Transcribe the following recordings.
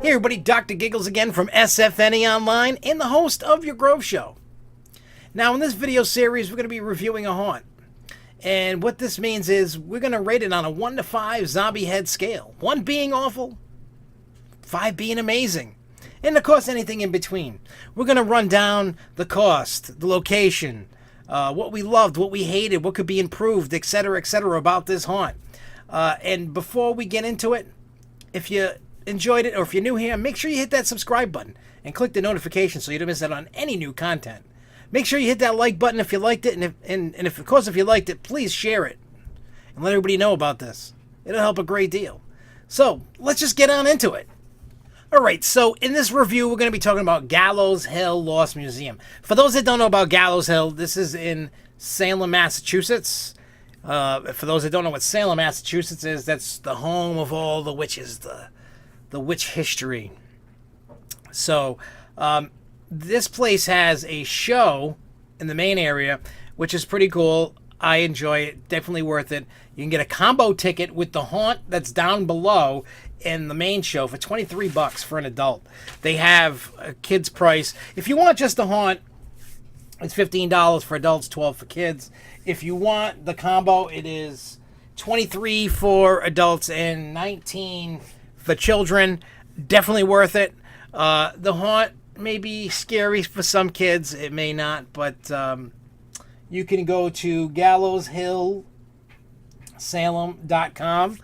Hey everybody, Dr. Giggles again from SFNEOnline and the host of your Grove Show. Now in this video series we're going to be reviewing a haunt. And what this means is we're going to rate it on a 1 to 5 zombie head scale. 1 being awful, 5 being amazing. And of course anything in between. We're going to run down the cost, the location, what we loved, what we hated, what could be improved, etc., about this haunt. And before we get into it, if you enjoyed it or if you're new here, make sure you hit that subscribe button and click the notification so you don't miss out on any new content. Make sure you hit that like button if you liked it, and if, of course, if you liked it, please share it and let everybody know about this. It'll help a great deal. So let's just get on into it. Alright, so in this review we're going to be talking about Gallows Hill Lost Museum. For those that don't know about Gallows Hill, this is in Salem, Massachusetts. For those that don't know what Salem, Massachusetts is, that's the home of all the witches, the witch history. So this place has a show in the main area, which is pretty cool. I enjoy it. Definitely worth it. You can get a combo ticket with the haunt that's down below in the main show for $23 for an adult. They have a kid's price. If you want just the haunt, it's $15 for adults, $12 for kids. If you want the combo, it is $23 for adults and $19 for children. Definitely worth it. The haunt may be scary for some kids. It may not, but you can go to gallowshillsalem.com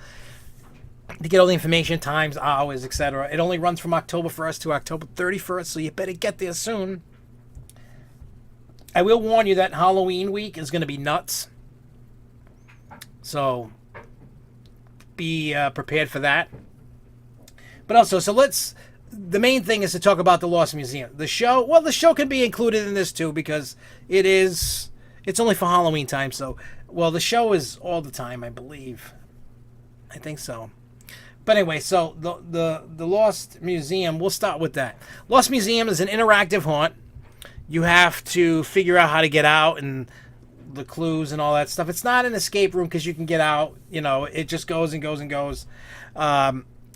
to get all the information, times, hours, etc. It only runs from October 1st to October 31st, so you better get there soon. I will warn you that Halloween week is going to be nuts. So be prepared for that. But also, the main thing is to talk about the Lost Museum. The show, well, the show can be included in this too because it's only for Halloween time. So, well, the show is all the time, I believe. I think so. But anyway, so the Lost Museum, we'll start with that. Lost Museum is an interactive haunt. You have to figure out how to get out and the clues and all that stuff. It's not an escape room because you can get out. You know, it just goes and goes and goes.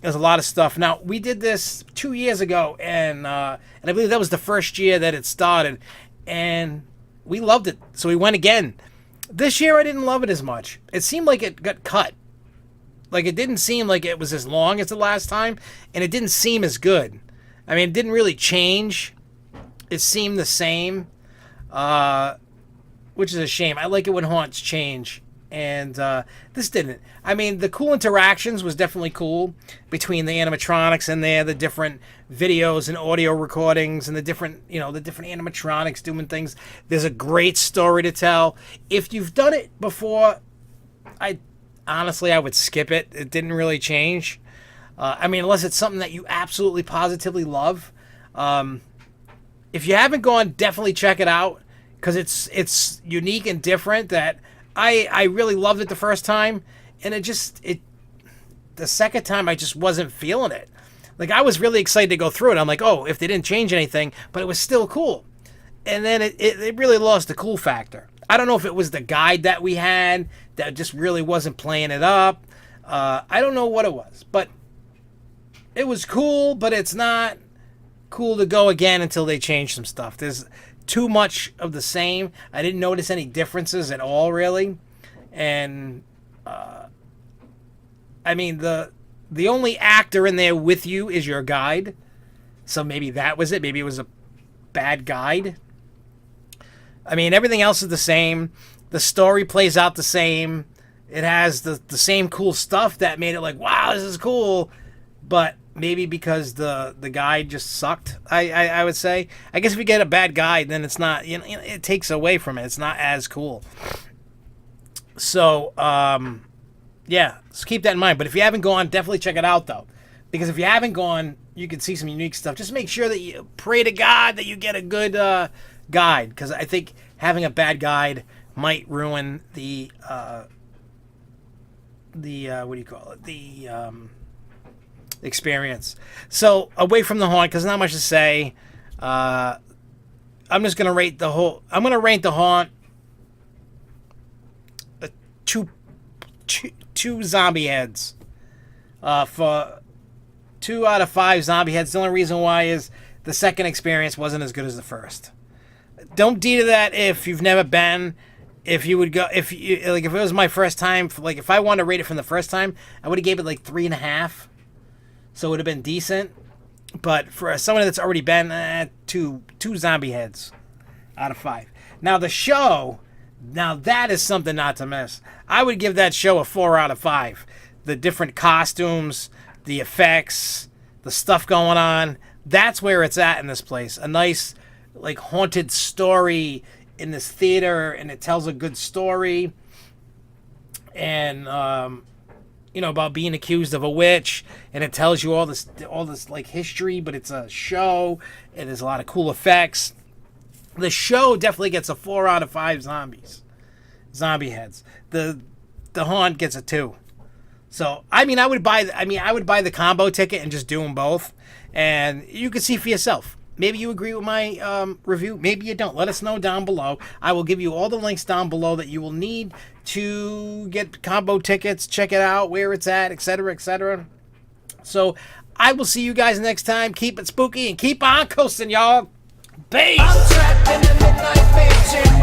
There's a lot of stuff. Now, we did this 2 years ago, and I believe that was the first year that it started, and we loved it, so we went again. This year, I didn't love it as much. It seemed like it got cut. Like, it didn't seem like it was as long as the last time, and it didn't seem as good. I mean, it didn't really change. It seemed the same, which is a shame. I like it when haunts change, and this didn't. I mean, the cool interactions was definitely cool between the animatronics and the different videos and audio recordings and the different animatronics doing things. There's a great story to tell. If you've done it before, I would skip it. It didn't really change. I mean, unless it's something that you absolutely positively love. If you haven't gone, definitely check it out because it's unique and different. That I really loved it the first time, and the second time I just wasn't feeling it. Like, I was really excited to go through it. I'm like, oh, if they didn't change anything, but it was still cool. And then it really lost the cool factor. I don't know if it was the guide that we had that just really wasn't playing it up. I don't know what it was, but it was cool, but it's not cool to go again until they change some stuff. There's too much of the same. I didn't notice any differences at all, really. And I mean, the only actor in there with you is your guide. So maybe that was it. Maybe it was a bad guide. I mean, everything else is the same. The story plays out the same. It has the same cool stuff that made it like, wow, this is cool. But maybe because the guide just sucked, I would say. I guess if you get a bad guide, then it's not, it takes away from it. It's not as cool. So, yeah, so keep that in mind. But if you haven't gone, definitely check it out, though. Because if you haven't gone, you can see some unique stuff. Just make sure that you pray to God that you get a good guide. Because I think having a bad guide might ruin the what do you call it? The experience. So, away from the haunt, because not much to say. I'm just going to rate the whole... I'm going to rate the haunt two zombie heads for 2 out of 5 zombie heads. The only reason why is the second experience wasn't as good as the first. Don't do that if you've never been. If you would go, if it was my first time, like if I wanted to rate it from the first time, I would have gave it like 3.5. So it would have been decent. But for someone that's already been, two zombie heads out of 5. Now the show, now that is something not to miss. I would give that show a 4 out of 5. The different costumes, the effects, the stuff going on. That's where it's at in this place. A nice, like, haunted story in this theater, and it tells a good story. And, about being accused of a witch, and it tells you all this like history, but it's a show, and there's a lot of cool effects. The show definitely gets a 4 out of 5 zombie heads. The haunt gets a 2. So I would buy the combo ticket and just do them both, and you can see for yourself. Maybe you agree with my review. Maybe you don't. Let us know down below. I will give you all the links down below that you will need to get combo tickets, check it out, where it's at, etc., etc. So I will see you guys next time. Keep it spooky and keep on coasting, y'all. Peace. I'm trapped in the midnight mansion.